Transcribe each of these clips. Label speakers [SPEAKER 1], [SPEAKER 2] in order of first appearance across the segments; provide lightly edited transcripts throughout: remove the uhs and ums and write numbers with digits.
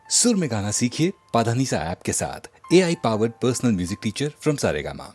[SPEAKER 1] सुर में गाना सीखिए पाधानीसा ऐप के साथ AI powered personal music teacher from Saregama.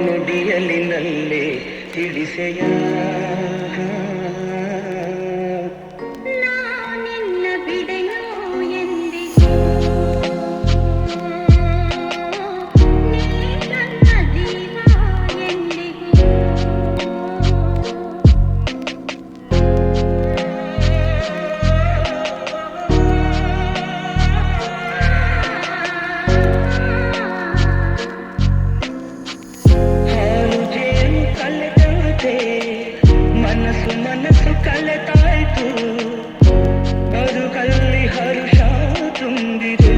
[SPEAKER 2] ನುಡಿಯಲಿನಲ್ಲೇ ತಿಳಿಸೆಯ
[SPEAKER 3] ನಾನಿನ್ನ ಬಿಡೆಯೋ ಎಂದಿಗೂ ನೀ ನನ್ನ ಜೀವ ಎಂದಿಗೂ
[SPEAKER 2] ಮನಸ್ಸು ಕಲೆತಾಯ್ತು ಬದುಕಲ್ಲಿ ಹರುಷ ತುಂಬಿತು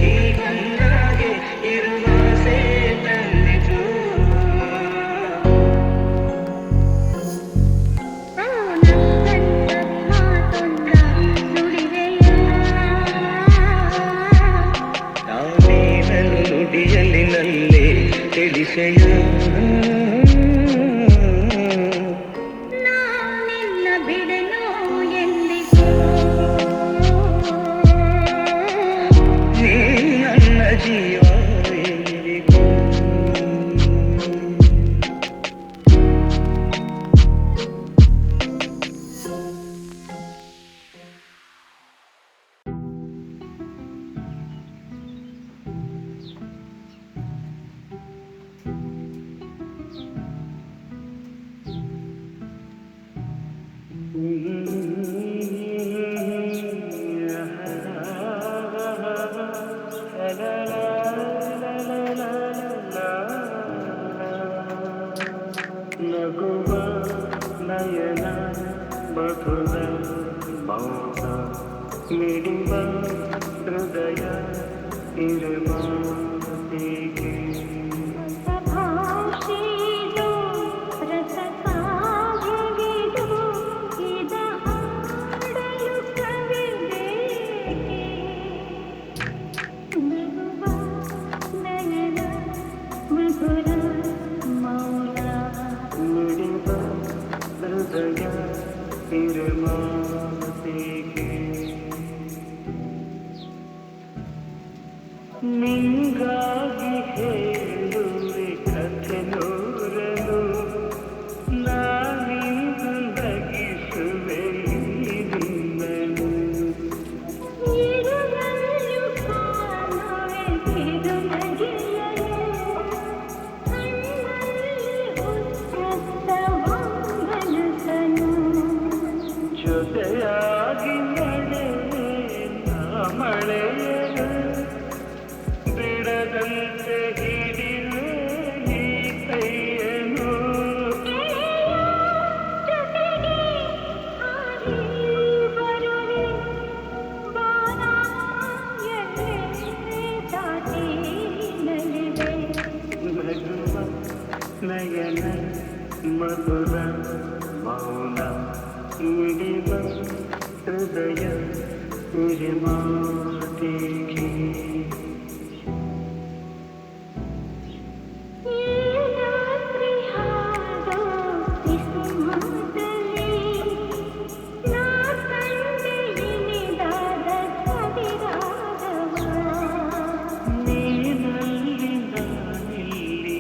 [SPEAKER 2] ಹೀಗಂದಾಗೆ ಇರುವ ಆಸೆ ತಂದಿತು ನಾನೇನನ್ನು ನುಡಿಯಲಿನಲ್ಲೇ ತಿಳಿಸೆಯ
[SPEAKER 3] ನಾನಿನ್ನ ಬಿಡೆಯೋ ಎಂದಿಗೂ
[SPEAKER 2] ನೀ ನನ್ನ ಜೀವ ಎಂದಿಗೂ ನಗುವ ನಯನ ಮಧುರ ಮೌನ ಮಿಡಿವ ಹೃದಯ ಇರುವ ಹೀಗೆ
[SPEAKER 3] ಭಾಷೆದು ರಸಕಾಗಿದು ಇದ ಹಾಡಲು ಕವಿದೇಕೆ ನಗುವ ನಯನ ಮಧುರ ಮೌನ
[SPEAKER 2] ಮಿಡಿವ ಹೃದಯ ಇರುವ ಹೀಗೆ ನಿಂಗಾಗಿ ಹೇಳುವೆ ಕಥೆ ನೂರನು ನಾನಿಂದು ನಗಿಸುವೆ ನಿನ್ನನು
[SPEAKER 3] ಇರುವಲ್ಲೂ ಕಾಣುವೆ ಕಿರುನಗೆಯನು ಕಣ್ಣಲ್ಲಿ ಉಚ್ಚತ್ತವ ಮನಸ್ಸನು
[SPEAKER 2] ಜೊತೆಯಾಗಿ ಮಳೆ ನಾ ಮಳೆಯನು ಬಿಡದಂತೆ ನಯನ ಮಧುರ ಮೌನ ಮಿಡಿವ ಹೃದಯ ಉರಿಮಾಟಿಗೆ
[SPEAKER 3] ರಾತ್ರಿ ಹಾಡೋ ಕಿಸುಮಾತಲಿ ನಾ ಕಂಡೆ ಇನಿದಾದ ಸವಿರಾಗವ
[SPEAKER 2] ನೀನಲ್ಲಿ ನಾನಿಲ್ಲಿ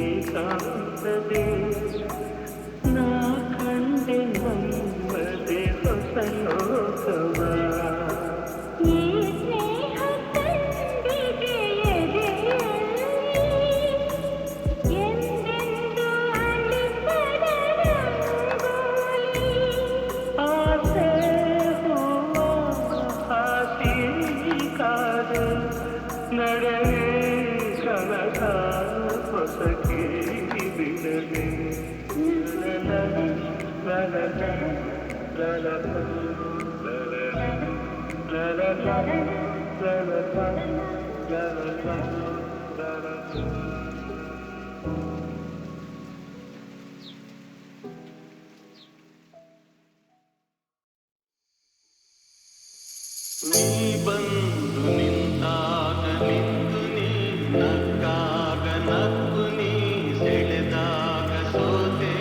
[SPEAKER 2] ಏಕಾಂತದೆ ನಾ ಕಂಡೆ ನಮ್ಮದೆ ಹೊಸ ಲೋಕವ
[SPEAKER 3] ಈ ಸ್ನೇಹ ತಂಡಿಗೆ ಎದೆಯಲ್ಲಿ ಎಂದೆಂದು ಅಳಿಸದ ರಂಗೋಲಿ
[SPEAKER 2] ಆಸೆ ಹೂವ ಹಾಸಿಕಾದೆ ನಡೆವೆ ಕನಸ ಹೊಸಕಿ ಬಿಡದೆ ನೀ ಬಂದು ನಿಂತಾಗ ನಿಂತು ನೀ ನಕ್ಕಾಗ ನಕ್ಕು ನೀ ಸೆಳೆದಾಗ ಸೋತೆ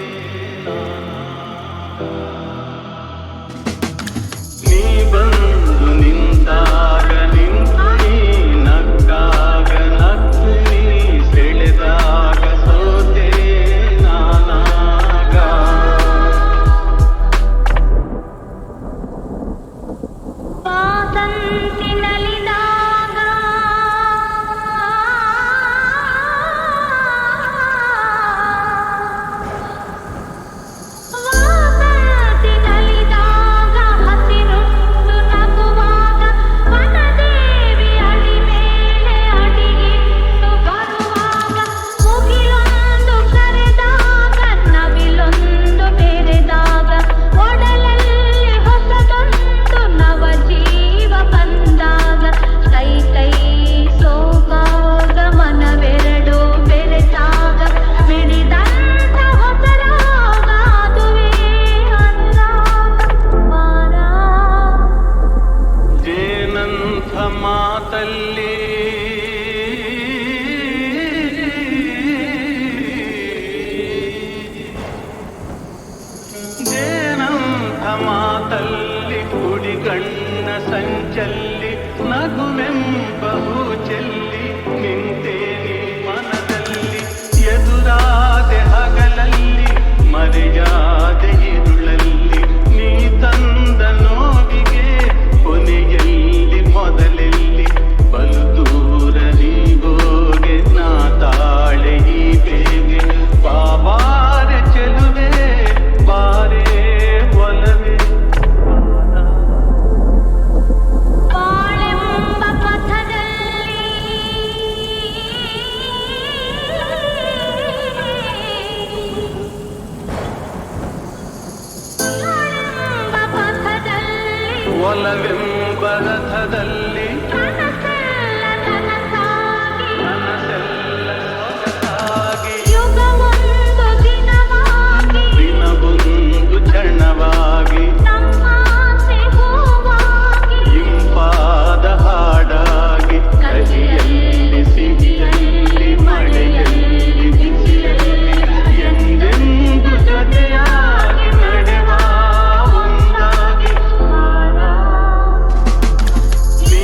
[SPEAKER 2] ನೀ ಬಂದು ನಿಂತಾಗ ನಿಂತು ನೀ ನಕ್ಕಾಗ ನಕ್ಕು ನೀ ಸೆಳೆದಾಗ ಸೋತೆ ನಾನಾಗ
[SPEAKER 3] ವಾಸಂತಿ ನಲಿದಾಗ ವಾಸಂತಿ ನಲಿದಾಗ ಹಸಿರುಂಡು ನಗುವಾಗ ವನದೇವಿ ಅಡಿ ಮೇಲೆ ಅಡಿಯಿಟ್ಟು ಬರುವಾಗ ಮುಗಿಲೊಂದು ಕರೆದಾಗ ನವಿಲೊಂದು ಮೆರೆದಾಗ ಒಡಲಲ್ಲಿ ಹೊಸದೊಂದು ನವ ಜೀವ ಬಂದಾಗ ಕೈ ಕೈ ಸೋಗಾಗ ಮನವೆರಡು ಬೆರೆತಾಗ ಮಿಡಿದಂಥ ಹೊಸರಾಗ ಅದುವೇ ಅನುರಾಗ ವಾರ
[SPEAKER 2] ಜೇನಂಥ ಮಾತಲ್ಲಿ ಜೇನಂಥ ಮಾತಲ್ಲಿ ಕುಡಿಗಣ್ಣ ಸಂಚಲ್ಲಿ ನಗುವೆಂಬ ಹೂ ಚೆಲ್ಲಿ ನಿಂತೆ ನೀ ಮನದಲ್ಲಿ ಎದುರಾದೆ ಹಗಲಲ್ಲಿ ಮರೆಯಾದೆ ಇರುಳಲ್ಲಿ ನೀ ತಂದ ನೋವಿಗೆ ಕೊನೆಯಲ್ಲಿ ಮೊದಲೆಲ್ಲಿ ಬಲು ದೂರ ನೀಗೋಗೆ ನಾ ತಾಳೆ ಈ ಬೇಗೆ ಬಾಬಾರೆ ಚೆಲುವೆ ಬಾರೇ ಒಲವೇ
[SPEAKER 3] ಬಾಳೆಂಬ ಪಥದಲ್ಲಿ ಬಾಳೆಂಬ ಪಥದಲ್ಲಿ
[SPEAKER 2] ಒಲವೆಂಬ ರಥದಲ್ಲಿ
[SPEAKER 3] ಕನಸೆಲ್ಲ ನನಸಾಗಿ
[SPEAKER 2] ಮನಸ್ಸೆಲ್ಲ ಸೊಗಸಾಗಿ
[SPEAKER 3] ಯುಗವೊಂದು ದಿನವಾಗಿ
[SPEAKER 2] ದಿನವೊಂದು ಕ್ಷಣವಾಗಿ
[SPEAKER 3] ನಮ್ಮಾಸೆ ಹೂವಾಗಿ
[SPEAKER 2] ಇಂಪಾದ ಹಾಡಾಗಿ ಕಹಿಯಲ್ಲಿ ಸಿಹಿಯಲ್ಲಿ ಮಳೆಯಲ್ಲಿ ಬಿಸಿಲಲ್ಲಿ ಎಂದೆಂದು ಜೊತೆಯಾಗಿ ನಡೆವ ಒಂದಾಗಿ ನೀ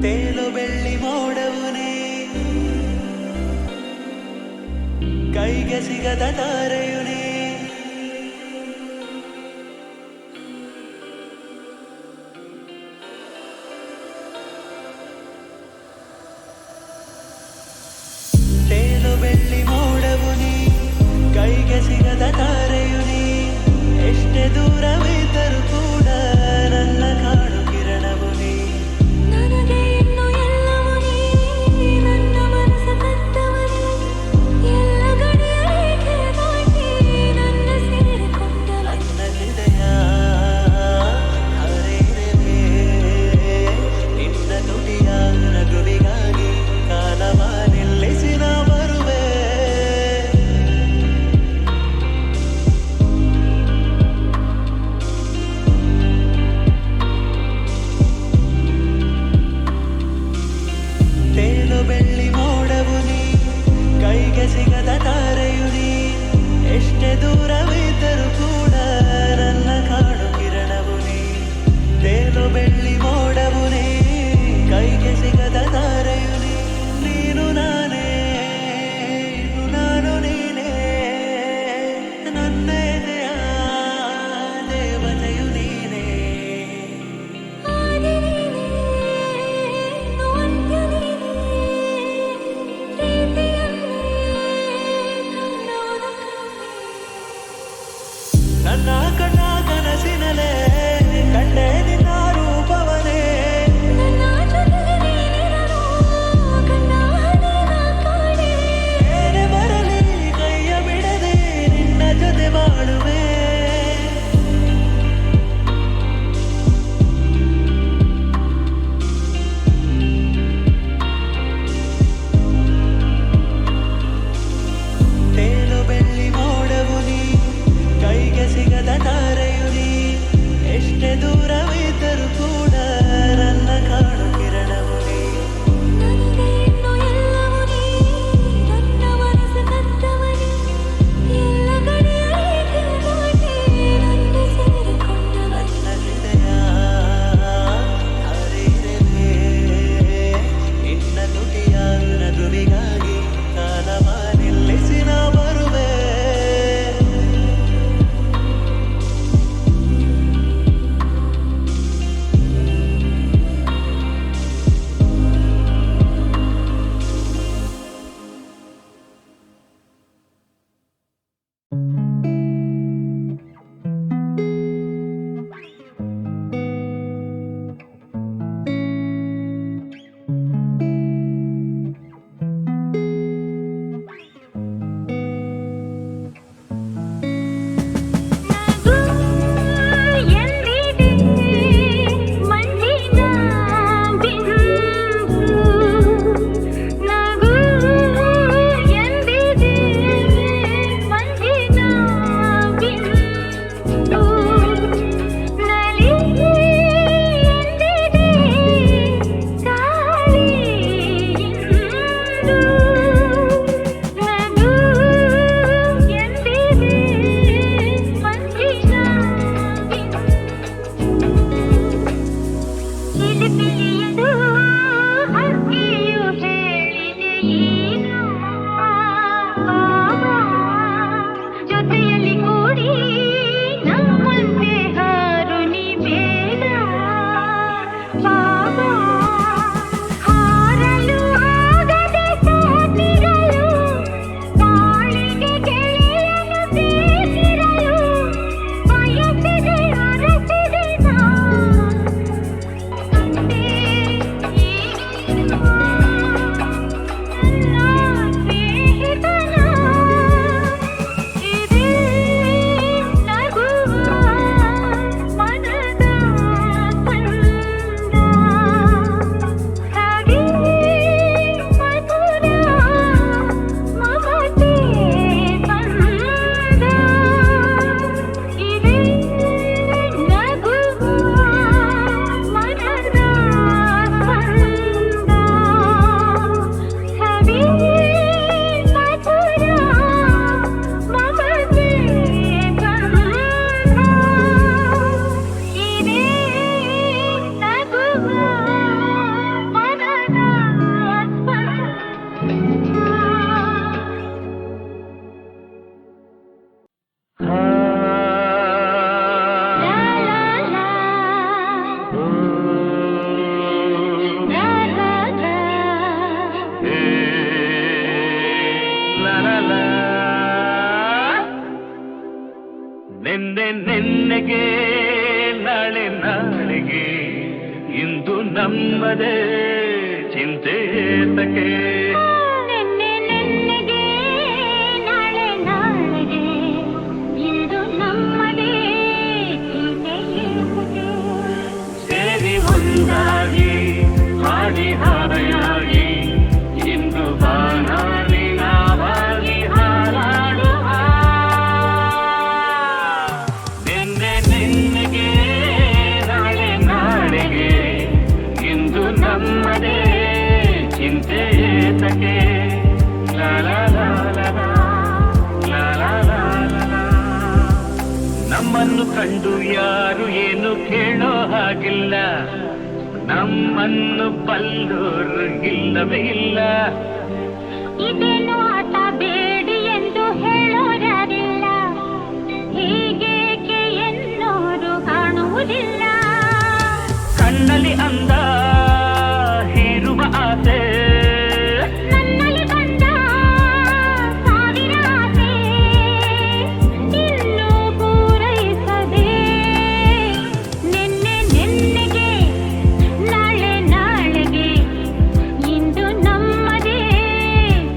[SPEAKER 2] ತೇಲು ಬೆಳ್ಳಿ ಮೋಡವುನೇ ಕೈಗೆ ಸಿಗದ ತಾರೆಯುನೇ ತೇಲು ಬೆಳ್ಳಿ ಮೋಡವುನೇ ಕೈಗೆ ಸಿಗದ ತಾರೆಯುನೇ ಎಷ್ಟೇ ದೂರವಿದ್ದರೂ ಕೂಡ ನನ್ನ ಕಾಣು ಕಿರಣವು ನೀ
[SPEAKER 3] ನನಗೆ ಇನ್ನು ಎಲ್ಲವೂ ನೀ ನನ್ನ ಮನಸ್ಸು ಕತ್ತವನೇ ಎಲ್ಲ ಗಡಿಯೇಕೆ ದಾಟಿ
[SPEAKER 2] ಲಾ. ನೆನ್ನೆಗೆ ನಾಳೆ ನಾಳೆಗೆ ಇಂದು ನಮ್ಮದೇ ಚಿಂತೆ ತಕೆ.
[SPEAKER 3] ನೆನ್ನೆಗೆ ನಾಳೆ ನಾಳೆಗೆ ಇಂದು ನಮ್ಮದೇ ಚಿಂತೆ ಏತಕ್ಕೆ.
[SPEAKER 2] ಸೇರಿ ಒಂದಾಗಿ ಹಾಡಿ ಹಾರೆಯಾಗಿ ಇಂದು ಬಾನಾಡಿ ನಾವಾಗಿ ಹಾರಾಡುವ. ನೆನ್ನೆಗೆ ನಾಳೆ ನಾಳೆಗೆ ಇಂದು ನಮ್ಮದೇ ಚಿಂತೆ ಏತಕ್ಕೆ. ಲಾ ಲಾ ಲಾ ಲಾ ಲಾ, ಲಾ ಲಾ ಲಾ ಲಾ ಲಾ. ನಮ್ಮನ್ನು ಕಂಡು ಯಾರು ಏನು ಕೇಳೋ ಹಾಗಿಲ್ಲ, ನಮ್ಮನ್ನು ಬಲ್ಲೋರು ಇಲ್ಲವೇ ಇಲ್ಲ.
[SPEAKER 3] ಇದೇನು ಆಟ ಬೇಡಿ ಎಂದು ಹೇಳೋರಾರಿಲ್ಲ, ಹೀಗೇಕೆ ಎನ್ನೋರು ಕಾಣುವುದಿಲ್ಲ.
[SPEAKER 2] ಕಣ್ಣಲ್ಲಿ ಅಂದ ಹೀರುವ ಆಸೆ,
[SPEAKER 3] ನನ್ನಲ್ಲಿ ಬಂದ ಸಾವಿರ ಆಸೆ, ಇನ್ನೂ ಪೂರೈಸದೆ. ನೆನ್ನೆಗೆ ನಾಳೆ ನಾಳೆಗೆ ಇಂದು ನಮ್ಮದೇ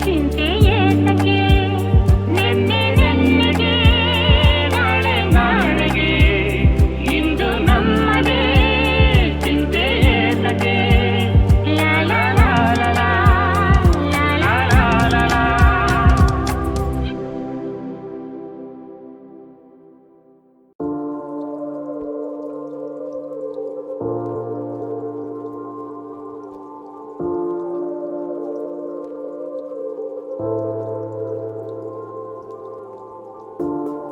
[SPEAKER 3] ಚಿಂತೆ ಏತಕ್ಕೆ. ನೆನ್ನೆಗೆ ನಾಳೆ ನಾಳೆಗೆ ಇಂದು ನಮ್ಮದೇ ಚಿಂತೆ ಏತಕ್ಕೆ. ಲಾ ಲಾ ಲಾ ಲಾ ಲಾ, ಲಾ ಲಾ ಲಾ ಲಾ ಲಾ.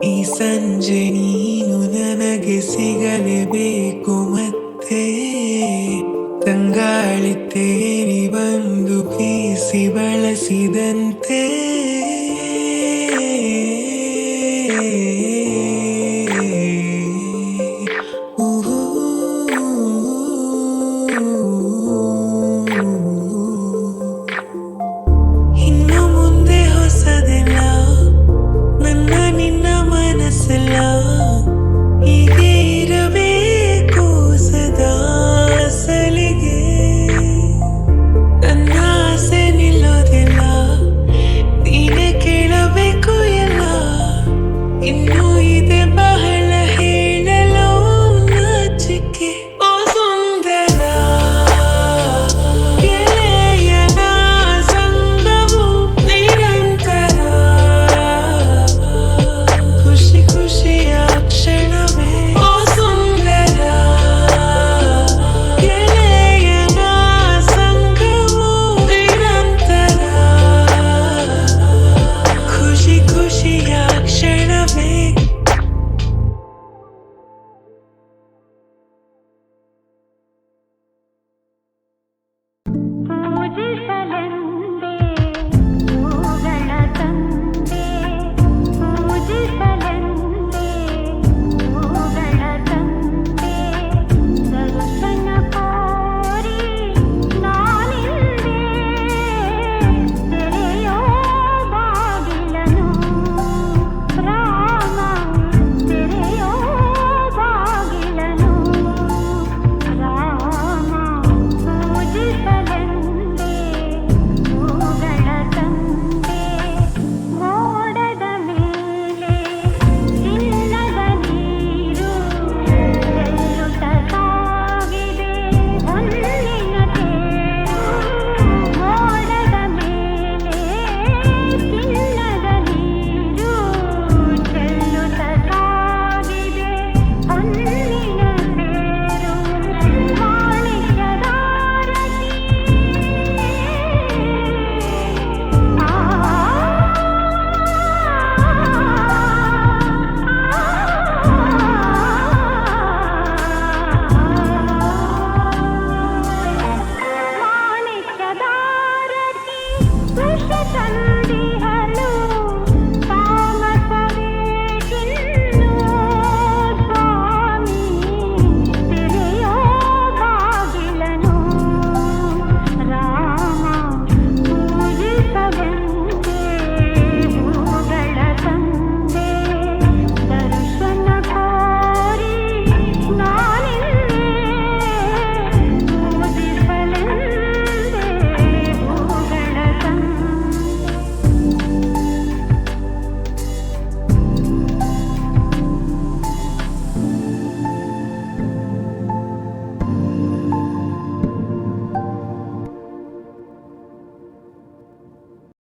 [SPEAKER 4] ಈ ಸಂಜೆ ನೀನು ನನಗೆ ಸಿಗಲೇಬೇಕು ಮತ್ತೆ. ತಂಗಾಳಿ ತೇರಿ ಬಂದು ಬೀಸಿ ಬಳಸಿದಂತೆ